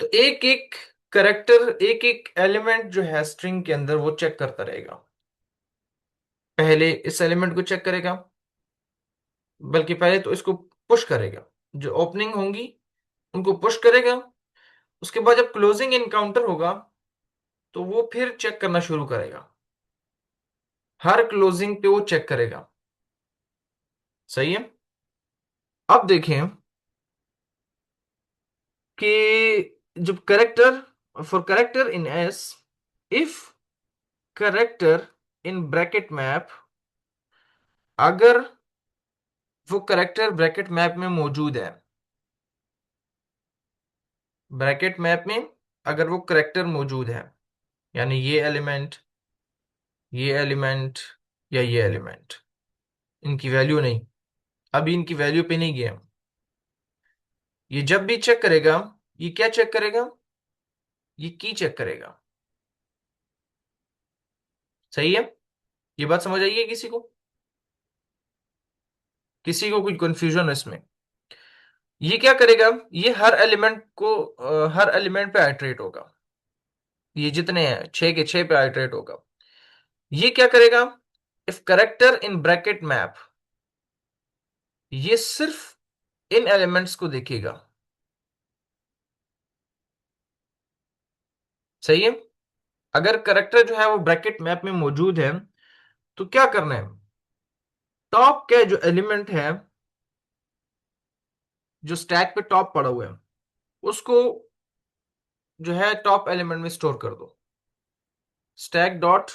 तो एक एक करेक्टर, एक एक एलिमेंट जो है स्ट्रिंग के अंदर वो चेक करता रहेगा। पहले इस एलिमेंट को चेक करेगा, बल्कि पहले तो इसको पुश करेगा, जो ओपनिंग होंगी उनको पुश करेगा। उसके बाद जब क्लोजिंग इनकाउंटर होगा तो वो फिर चेक करना शुरू करेगा, हर क्लोजिंग पे वो चेक करेगा। सही है। अब देखें कि जब character for character in S, if character in bracket map, अगर वो करेक्टर ब्रैकेट मैप में मौजूद है, ब्रैकेट मैप में अगर वो करेक्टर मौजूद है, यानी ये एलिमेंट, ये एलिमेंट या ये एलिमेंट, इनकी वैल्यू नहीं, अभी इनकी वैल्यू पे नहीं गया, ये जब भी चेक करेगा, ये क्या चेक करेगा, ये की चेक करेगा। सही है? ये बात समझ आई है किसी को? किसी को कोई कंफ्यूजन है इसमें? ये क्या करेगा, ये हर एलिमेंट को हर एलिमेंट पे आइटरेट होगा, ये जितने हैं 6 के 6 पे आइटरेट होगा। ये क्या करेगा, if character in bracket map, ये सिर्फ इन एलिमेंट्स को देखेगा। सही है? अगर करेक्टर जो है वो ब्रैकेट मैप में मौजूद है तो क्या करना है, टॉप के जो एलिमेंट है, जो स्टैक पे टॉप पड़ा हुआ है, उसको जो है टॉप एलिमेंट में स्टोर कर दो। Stack dot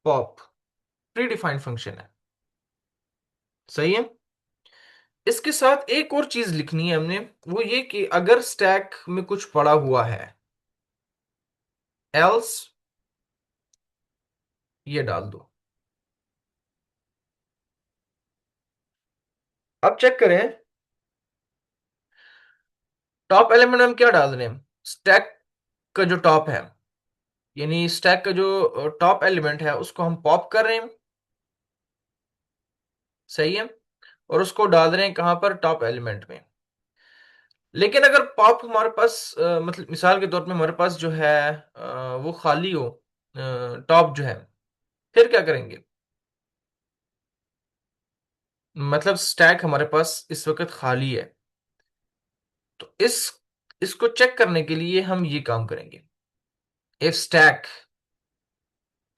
pop pre defined function है। सही है? इसके साथ एक और चीज लिखनी है हमने, वो ये कि अगर स्टैक में कुछ पड़ा हुआ है, एल्स ये डाल दो। अब चेक करें, टॉप एलिमेंट हम क्या डाल रहे हैं, स्टैक का जो टॉप है, यानी स्टैक का जो टॉप एलिमेंट है उसको हम पॉप कर रहे हैं। सही है? और उसको डाल रहे हैं कहां पर, टॉप एलिमेंट में। लेकिन अगर पॉप हमारे पास मतलब मिसाल के तौर पे हमारे पास जो है वो खाली हो, टॉप जो है, फिर क्या करेंगे, मतलब स्टैक हमारे पास इस वक्त खाली है, तो इसको चेक करने के लिए हम ये काम करेंगे, इफ स्टैक,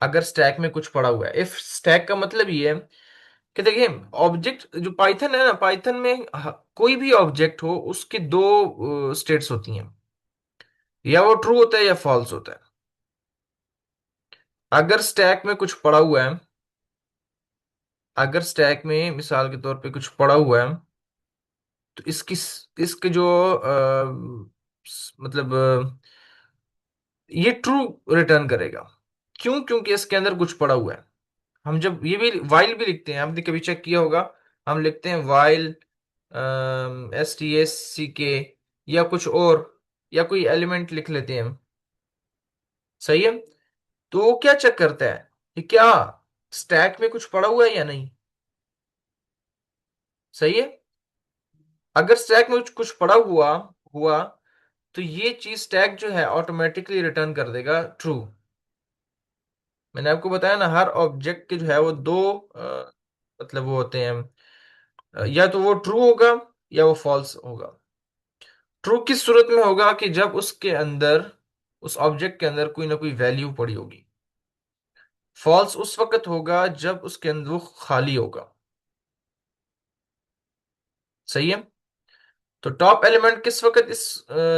अगर स्टैक में कुछ पड़ा हुआ है, इफ स्टैक का मतलब ये है कि देखिए ऑब्जेक्ट जो पाइथन है ना, पाइथन में कोई भी ऑब्जेक्ट हो उसके दो स्टेट्स होती हैं, या वो ट्रू होता है या फॉल्स होता है। अगर स्टैक में कुछ पड़ा हुआ है, अगर स्टैक में मिसाल के तौर पे कुछ पड़ा हुआ है, तो इसके जो मतलब ये ट्रू रिटर्न करेगा। क्यों? क्योंकि इसके अंदर कुछ पड़ा हुआ है। हम जब ये भी वाइल भी लिखते हैं, आपने कभी चेक किया होगा, हम लिखते हैं वाइल STSCK या कुछ और, या कोई एलिमेंट लिख लेते हैं हम। सही है? तो वो क्या चेक करता है कि क्या स्टैक में कुछ पड़ा हुआ है या नहीं। सही है? अगर स्टैक में कुछ पड़ा हुआ हुआ तो ये चीज स्टैक जो है ऑटोमेटिकली रिटर्न कर देगा ट्रू। मैंने आपको बताया ना, हर ऑब्जेक्ट के जो है वो दो मतलब वो होते हैं, या तो वो ट्रू होगा या वो फॉल्स होगा। ट्रू किस सूरत में होगा, कि जब उसके अंदर, उस ऑब्जेक्ट के अंदर कोई ना कोई वैल्यू पड़ी होगी। फॉल्स उस वक्त होगा जब उसके अंदर वो खाली होगा। सही है? तो टॉप एलिमेंट किस वक्त इस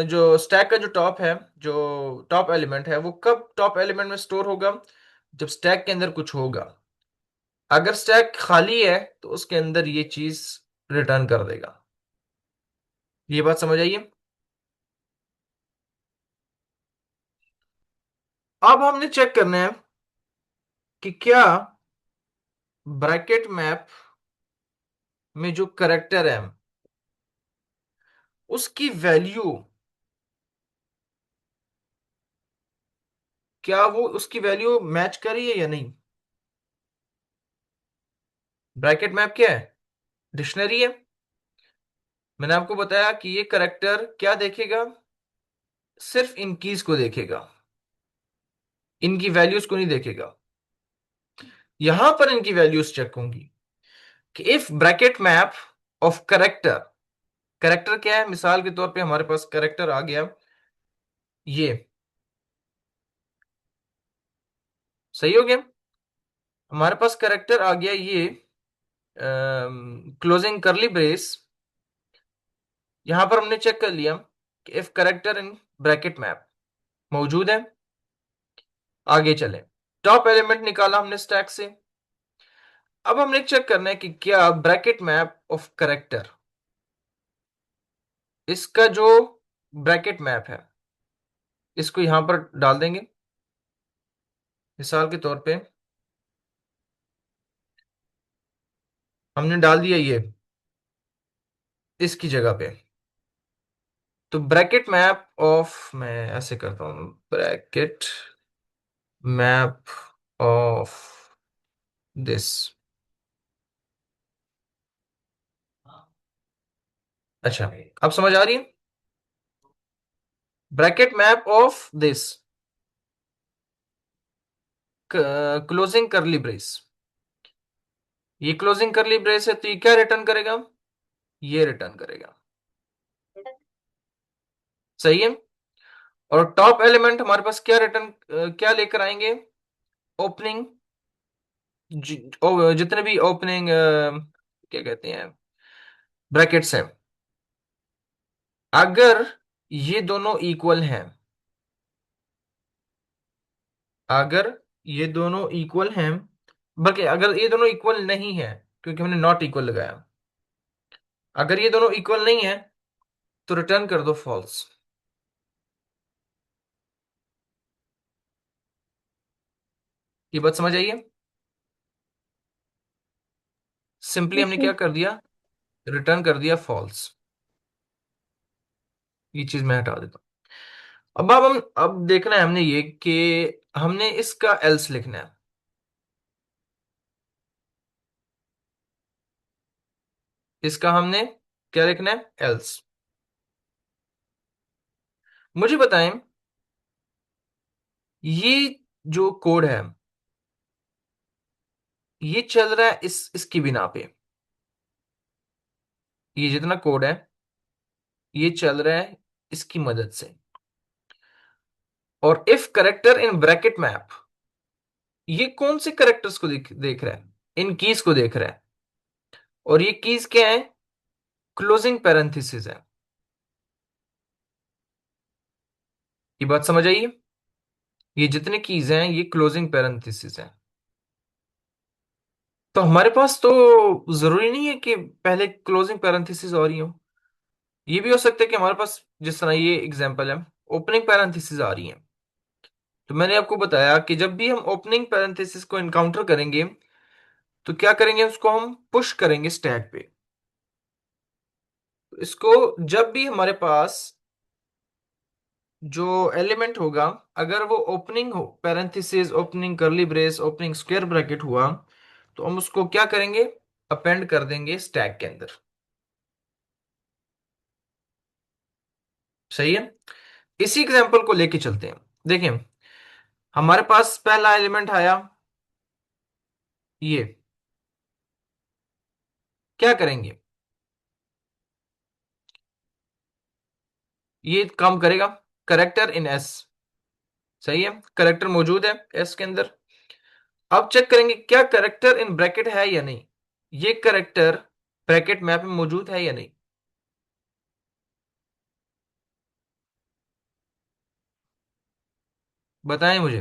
जो स्टैक का जो टॉप है, जो टॉप एलिमेंट है, वो कब टॉप एलिमेंट में स्टोर होगा, जब स्टैक के अंदर कुछ होगा। अगर स्टैक खाली है तो उसके अंदर ये चीज रिटर्न कर देगा। ये बात समझ आइए? अब हमने चेक करना है कि क्या ब्रैकेट मैप में जो करेक्टर है उसकी वैल्यू, क्या वो उसकी वैल्यू मैच कर रही है या नहीं। ब्रैकेट मैप क्या है, डिक्शनरी है। मैंने आपको बताया कि ये करेक्टर क्या देखेगा, सिर्फ इन कीज को देखेगा, इनकी वैल्यूज को नहीं देखेगा। यहां पर इनकी वैल्यूज चेक होंगी कि if bracket map of character, character क्या है, मिसाल के तौर पे हमारे पास करेक्टर आ गया ये, सही हो गया, हमारे पास करेक्टर आ गया ये, क्लोजिंग करली ब्रेस। यहां पर हमने चेक कर लिया कि if character in bracket map, मौजूद है। आगे चले, टॉप एलिमेंट निकाला हमने स्टैक से। अब हमने चेक करना है कि क्या ब्रैकेट मैप ऑफ करेक्टर, इसका जो ब्रैकेट मैप है इसको यहां पर डाल देंगे। मिसाल के तौर पे हमने डाल दिया ये इसकी जगह पे, तो ब्रैकेट मैप ऑफ, मैं ऐसे करता हूं, ब्रैकेट मैप ऑफ दिस। अच्छा, अब समझ आ रही है? Bracket map of this, closing करली ब्रेस, ये क्लोजिंग करली ब्रेस है, तो ये क्या रिटर्न करेगा? ये रिटर्न करेगा। सही है। और टॉप एलिमेंट हमारे पास क्या रिटर्न, क्या लेकर आएंगे? ओपनिंग, जितने भी ओपनिंग क्या कहते हैं ब्रैकेट्स हैं, अगर ये दोनों इक्वल हैं, अगर ये दोनों इक्वल हैं, बल्कि अगर ये दोनों इक्वल नहीं है, क्योंकि हमने नॉट इक्वल लगाया, अगर ये दोनों इक्वल नहीं है तो रिटर्न कर दो फॉल्स। ये बात समझ आई है? सिंपली यस हमने सर। क्या कर दिया, रिटर्न कर दिया फॉल्स। ये चीज मैं हटा देता हूं। अब हम अब देखना है हमने ये कि हमने इसका एल्स लिखना है। इसका हमने क्या लिखना है? एल्स। मुझे बताएं, ये जो कोड है ये चल रहा है इसकी बिना पे, ये जितना कोड है ये चल रहा है इसकी मदद से। और if character in bracket map, ये कौन से करेक्टर्स को देख रहा है? इन कीज को देख रहा है। और ये कीज क्या है? क्लोजिंग पैरेंथेसिस है। ये बात समझ आई है? ये जितने कीज हैं ये क्लोजिंग पैरेंथेसिस है। तो हमारे पास तो जरूरी नहीं है कि पहले क्लोजिंग पैरेंथेसिस और ही हो। ये भी हो सकता है कि हमारे पास, जिस तरह ये एग्जांपल है, ओपनिंग पैरेंथेसिस आ रही है। तो मैंने आपको बताया कि जब भी हम ओपनिंग पैरेंथेसिस को इनकाउंटर करेंगे तो क्या करेंगे, उसको हम पुश करेंगे स्टैक पे। तो इसको जब भी हमारे पास जो एलिमेंट होगा, अगर वो ओपनिंग हो पैरेंथेसिस, ओपनिंग करली ब्रेस, ओपनिंग स्क्वायर ब्रैकेट हुआ, तो हम उसको क्या करेंगे, अपेंड कर देंगे स्टैक के अंदर। सही है। इसी एग्जांपल को लेके चलते हैं। देखें, हमारे पास पहला एलिमेंट आया, ये क्या करेंगे, ये काम करेगा करेक्टर इन एस। सही है, करेक्टर मौजूद है एस के अंदर। अब चेक करेंगे क्या करेक्टर इन ब्रैकेट है या नहीं, ये करेक्टर ब्रैकेट मैप में मौजूद है या नहीं। बताएं मुझे,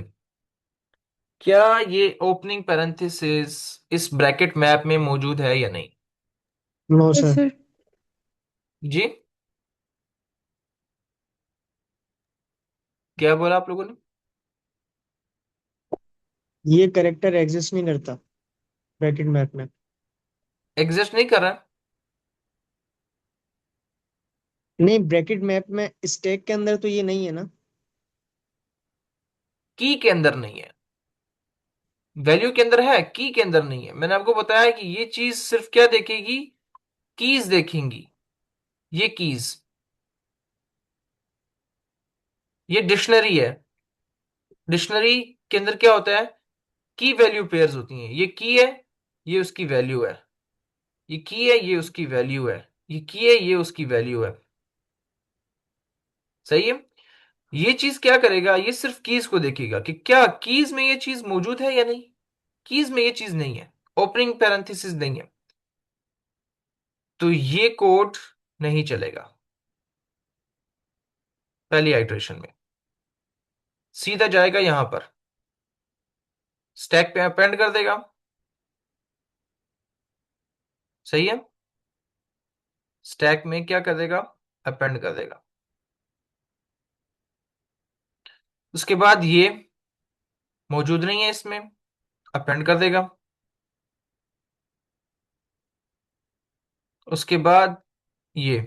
क्या ये ओपनिंग पैरेंथेसिस इस ब्रैकेट मैप में मौजूद है या नहीं? No yes sir. सर। जी, क्या बोला आप लोगों ने? ये करेक्टर एग्जिस्ट नहीं करता ब्रैकेट मैप में। एग्जिस्ट नहीं कर रहा? नहीं, ब्रैकेट मैप में स्टैक के अंदर तो ये नहीं है ना। की के अंदर नहीं है, वैल्यू के अंदर है, की के अंदर नहीं है। मैंने आपको बताया कि ये चीज सिर्फ क्या देखेगी, कीज देखेंगी। ये कीज, ये डिक्शनरी है। डिक्शनरी के अंदर क्या होता है, की वैल्यू पेयर्स होती हैं। ये की है, ये उसकी वैल्यू है। ये की है, ये उसकी वैल्यू है। ये की है, ये उसकी वैल्यू है। सही है। ये चीज क्या करेगा, ये सिर्फ कीज को देखेगा कि क्या कीज में ये चीज मौजूद है या नहीं। कीज में ये चीज नहीं है, ओपनिंग पैरेंथेसिस नहीं है, तो ये कोड नहीं चलेगा पहली आइटरेशन में। सीधा जाएगा यहां पर, स्टैक पे अपेंड कर देगा। सही है, स्टैक में क्या कर देगा, अपेंड कर देगा। उसके बाद ये मौजूद नहीं है इसमें, अपेंड कर देगा। उसके बाद ये,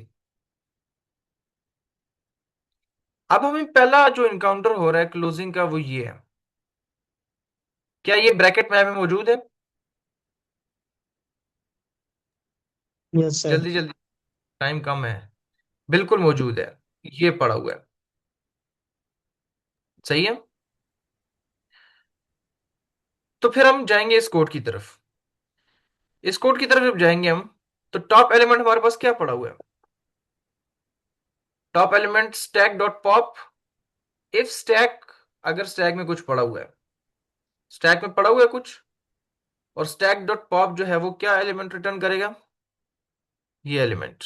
अब हमें पहला जो इनकाउंटर हो रहा है क्लोजिंग का वो ये है, क्या ये ब्रैकेट मैप में मौजूद है? Yes sir. जल्दी जल्दी, टाइम कम है। बिल्कुल मौजूद है, ये पड़ा हुआ है। सही है, तो फिर हम जाएंगे इस कोड की तरफ। इस कोड की तरफ जब जाएंगे हम, तो टॉप एलिमेंट हमारे पास क्या पड़ा हुआ है, top element stack dot pop. If stack, अगर स्टैक में कुछ पड़ा हुआ है, स्टैक में पड़ा हुआ है कुछ, और स्टैक डॉट पॉप जो है वो क्या एलिमेंट रिटर्न करेगा, ये एलिमेंट।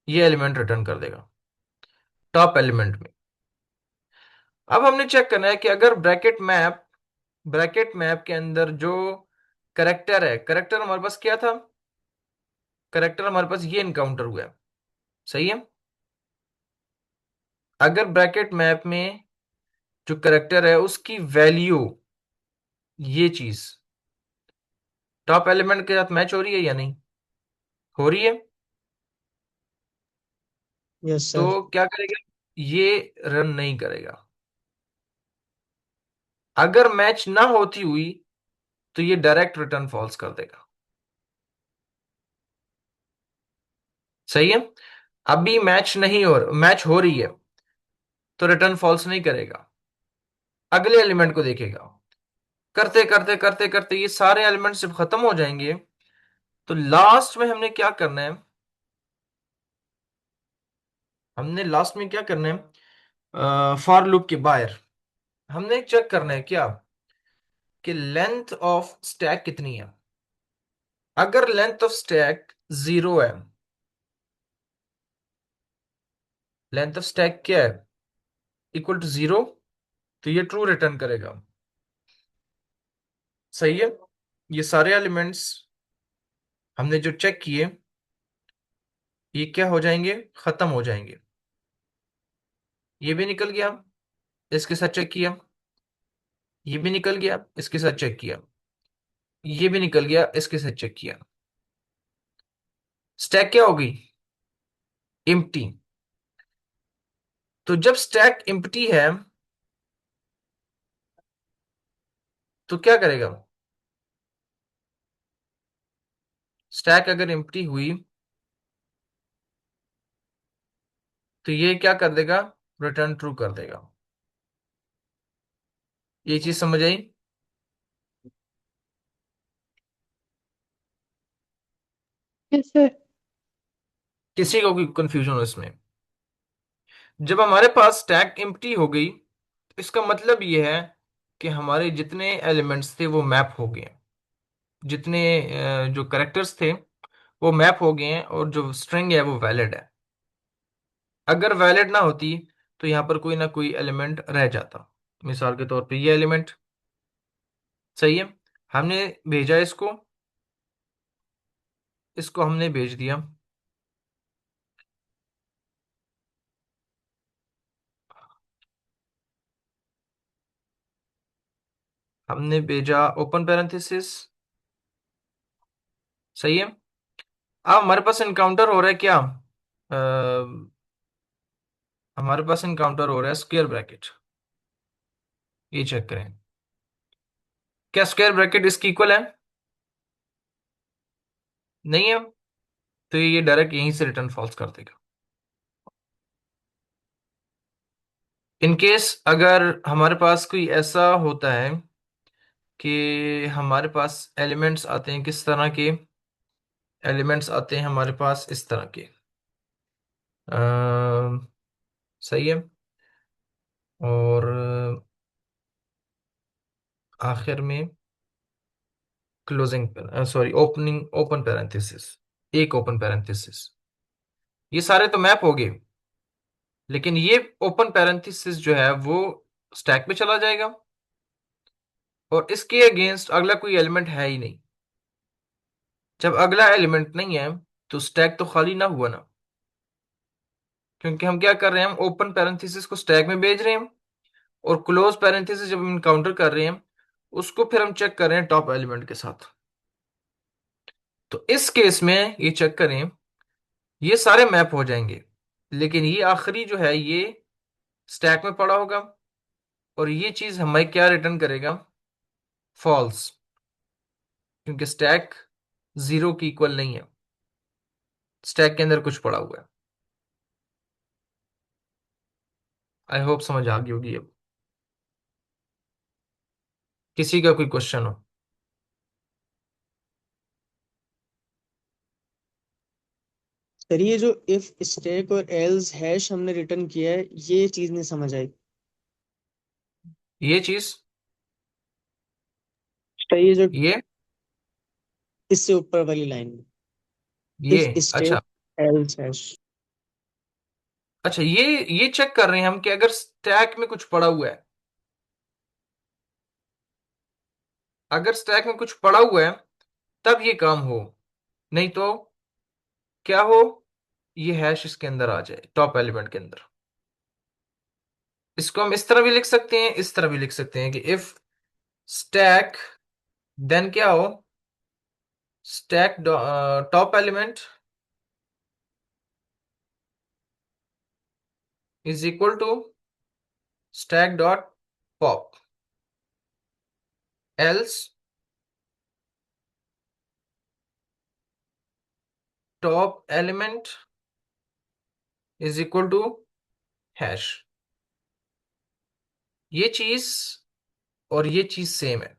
ये एलिमेंट रिटर्न कर देगा टॉप एलिमेंट में। अब हमने चेक करना है कि अगर ब्रैकेट मैप के अंदर जो करेक्टर है, करेक्टर हमारे पास क्या था, करेक्टर हमारे पास ये इनकाउंटर हुआ है। सही है, अगर ब्रैकेट मैप में जो करेक्टर है उसकी वैल्यू, ये चीज टॉप एलिमेंट के साथ मैच हो रही है या नहीं हो रही है, यस सर। तो क्या करेगा, ये रन नहीं करेगा। अगर मैच ना होती हुई तो ये डायरेक्ट रिटर्न फॉल्स कर देगा। सही है, अभी मैच हो रही है तो रिटर्न फॉल्स नहीं करेगा, अगले एलिमेंट को देखेगा। करते करते करते करते ये सारे एलिमेंट्स जब खत्म हो जाएंगे, तो लास्ट में हमने क्या करना है, हमने लास्ट में क्या करना है, फॉर लूप के बाहर हमने चेक करना है क्या, कि लेंथ ऑफ स्टैक कितनी है। अगर लेंथ ऑफ स्टैक 0 है, लेंथ ऑफ स्टैक क्या है, इक्वल टू 0, तो ये ट्रू रिटर्न करेगा। सही है, ये सारे एलिमेंट्स हमने जो चेक किए ये क्या हो जाएंगे, खत्म हो जाएंगे। ये भी निकल गया, इसके साथ चेक किया, ये भी निकल गया, इसके साथ चेक किया, ये भी निकल गया, इसके साथ चेक किया। स्टैक क्या हो गई, एम्प्टी। तो जब स्टैक एम्प्टी है तो क्या करेगा, स्टैक अगर एम्प्टी हुई तो ये क्या कर देगा, रिटर्न ट्रू कर देगा। ये चीज समझ आई? Yes sir. किसी को कोई कंफ्यूजन हो इसमें? जब हमारे पास स्टैक एम्प्टी हो गई तो इसका मतलब ये है कि हमारे जितने एलिमेंट्स थे वो मैप हो गए, जितने जो करेक्टर्स थे वो मैप हो गए हैं, और जो स्ट्रिंग है वो वैलिड है। अगर वैलिड ना होती तो यहां पर कोई ना कोई एलिमेंट रह जाता, मिसाल के तौर पे ये एलिमेंट। सही है, हमने भेजा इसको, इसको हमने भेज दिया, हमने भेजा ओपन पैरेंथेसिस। सही है, अब हमारे पास इनकाउंटर हो रहा है क्या, हमारे पास इनकाउंटर हो रहा है स्क्वायर ब्रैकेट। ये चेक करें, क्या स्क्वायर ब्रैकेट इसकी इक्वल है, नहीं है, तो ये डायरेक्ट यहीं से रिटर्न फॉल्स कर देगा। इन केस अगर हमारे पास कोई ऐसा होता है कि हमारे पास एलिमेंट्स आते हैं, किस तरह के एलिमेंट्स आते हैं हमारे पास, इस तरह के, सही है, और आखिर में closing, sorry opening, open parenthesis. एक ओपन पैरेंथेसिस। ये सारे तो मैप हो गए, लेकिन ये ओपन पैरेंथेसिस जो है वो स्टैक में चला जाएगा, और इसके अगेंस्ट अगला कोई एलिमेंट है ही नहीं। जब अगला एलिमेंट नहीं है तो स्टैक तो खाली ना हुआ ना, क्योंकि हम क्या कर रहे हैं, हम ओपन पैरेंथेसिस को स्टैक में भेज रहे हैं, और क्लोज पैरेंथेसिस जब हम इनकाउंटर कर रहे हैं उसको फिर हम चेक कर रहे हैं टॉप एलिमेंट के साथ। तो इस केस में ये चेक करें, ये सारे मैप हो जाएंगे, लेकिन ये आखिरी जो है ये स्टैक में पड़ा होगा, और ये चीज हमें क्या रिटर्न करेगा, फॉल्स, क्योंकि स्टैक 0 की इक्वल नहीं है, स्टैक के अंदर कुछ पड़ा हुआ है। आई होप समझ आ गई होगी अब। किसी का कोई क्वेश्चन हो? सर ये जो इफ स्टैक और एल्स हैश हमने रिटर्न किया है, ये चीज नहीं समझ आई। ये चीज, तो ये जो ये इससे ऊपर वाली लाइन में, ये इफ स्टैक अच्छा, एल्स हैश। अच्छा, ये चेक कर रहे हैं हम कि अगर स्टैक में कुछ पड़ा हुआ है, अगर स्टैक में कुछ पड़ा हुआ है तब ये काम हो, नहीं तो क्या हो, ये हैश इसके अंदर आ जाए टॉप एलिमेंट के अंदर। इसको हम इस तरह भी लिख सकते हैं, इस तरह भी लिख सकते हैं कि इफ स्टैक देन क्या हो, stack top element is equal to stack dot pop, else top element is equal to hash. ये चीज और ये चीज सेम है,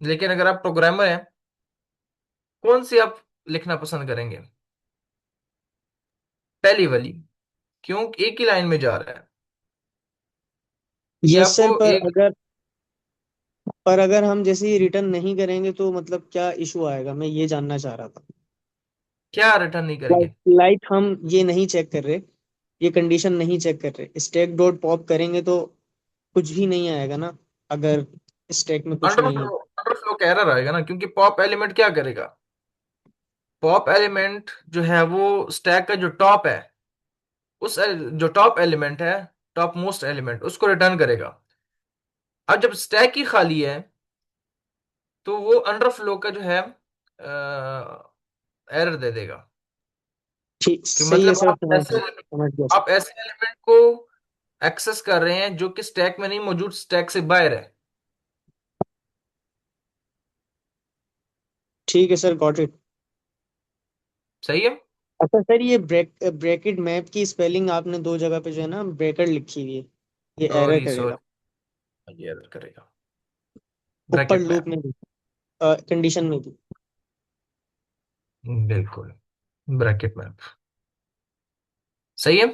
लेकिन अगर आप प्रोग्रामर हैं, कौन सी आप लिखना पसंद करेंगे? पहली वाली, क्यों एक ही लाइन में जा रहा है, ये यस आपको सर, पर एक, अगर हम जैसे ही रिटर्न नहीं करेंगे तो मतलब क्या इशू आएगा, मैं ये जानना चाह रहा था। क्या रिटर्न नहीं लाइक करेंगे? लाइक हम ये नहीं चेक कर रहे, ये कंडीशन नहीं चेक कर रहे, स्टैक डॉट पॉप करेंगे तो कुछ भी नहीं आएगा ना, अगर स्टैक में कुछ नहीं है। अंडरफ्लो का एरर आएगा ना, क्योंकि पॉप एलिमेंट क्या करेगा, पॉप एलिमेंट जो है वो स्टैक का जो टॉप है, जो टॉप एलिमेंट है, टॉप मोस्ट एलिमेंट, उसको रिटर्न करेगा। अब जब स्टैक ही खाली है तो वो अंडरफ्लो का जो है एरर दे देगा, ठीक, कि सही है मतलब सर, समझ गया सर। आप ऐसे एलिमेंट को एक्सेस कर रहे हैं जो कि स्टैक में नहीं मौजूद, स्टैक से बाहर है। ठीक है सर, गॉट इट। सही है। अच्छा सर, ये ब्रैकेट मैप की स्पेलिंग आपने दो जगह पे जो है ना ब्रैकेट लिखी हुई है, ये एरर सॉरी करेगा। सॉरी, ये एरर करेगा। ऊपर ब्रैकेट लूप मैप, में भी, कंडीशन में भी। बिल्कुल, ब्रैकेट मैप सही है।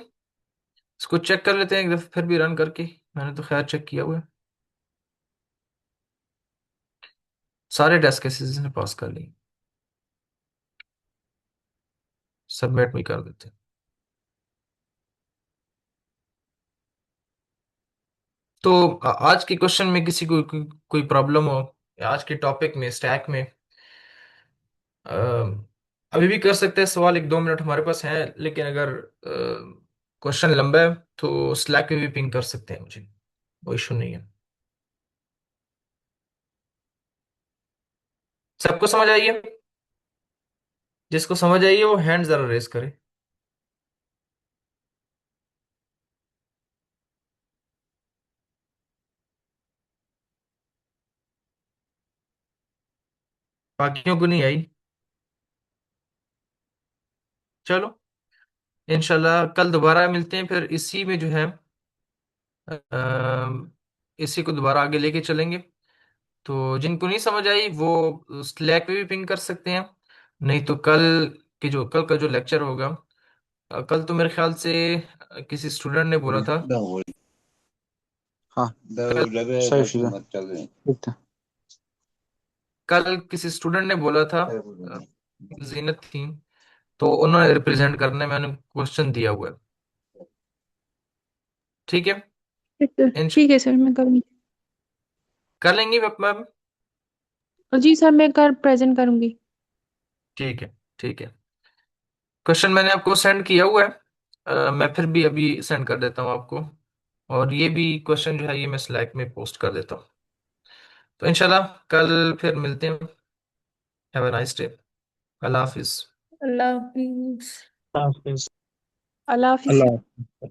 इसको चेक कर लेते हैं एक दफा फिर भी रन करके, मैंने तो खैर चेक किया हुआ है, सारे टेस्ट केसेस ने पास कर लिए। सबमिट भी कर देते हैं। तो आज के क्वेश्चन में किसी को कोई प्रॉब्लम हो, या आज के टॉपिक में स्टैक में, अ, अभी भी कर सकते हैं सवाल, 1-2 मिनट हमारे पास हैं, लेकिन अगर क्वेश्चन लंबा है तो स्लैक पे भी पिंग कर सकते हैं मुझे, कोई इशू नहीं है। सबको समझ आई है? जिसको समझ आई है वो हैंड जरा रेस करे। बाकियों को नहीं आई, चलो इंशाल्लाह कल दोबारा मिलते हैं, फिर इसी में जो है इसी को दोबारा आगे लेके चलेंगे। तो जिनको नहीं समझ आई वो स्लैक पे भी पिंग कर सकते हैं, नहीं तो कल का जो लेक्चर होगा, कल तो मेरे ख्याल से किसी स्टूडेंट ने बोला था, हाँ कल सही चीज़ है। कल किसी स्टूडेंट ने बोला था जीनत थी, तो उन्होंने रिप्रेजेंट करने में उन्होंने क्वेश्चन दिया हुआ है। ठीक है, ठीक है सर, मैं करूँगी। कर लेंगी मैम? जी सर, मैं कर प्रेजेंट करूँगी। ठीक है, ठीक है। क्वेश्चन मैंने आपको सेंड किया हुआ है। मैं फिर भी अभी सेंड कर देता हूँ आपको, और ये भी क्वेश्चन जो है ये मैं स्लैक में पोस्ट कर देता हूँ। तो इंशाल्लाह कल फिर मिलते हैं। Have a nice day. अल्लाह हाफिज। अल्लाह हाफिज। हाफिज। अल्लाह हाफिज़। अल्लाह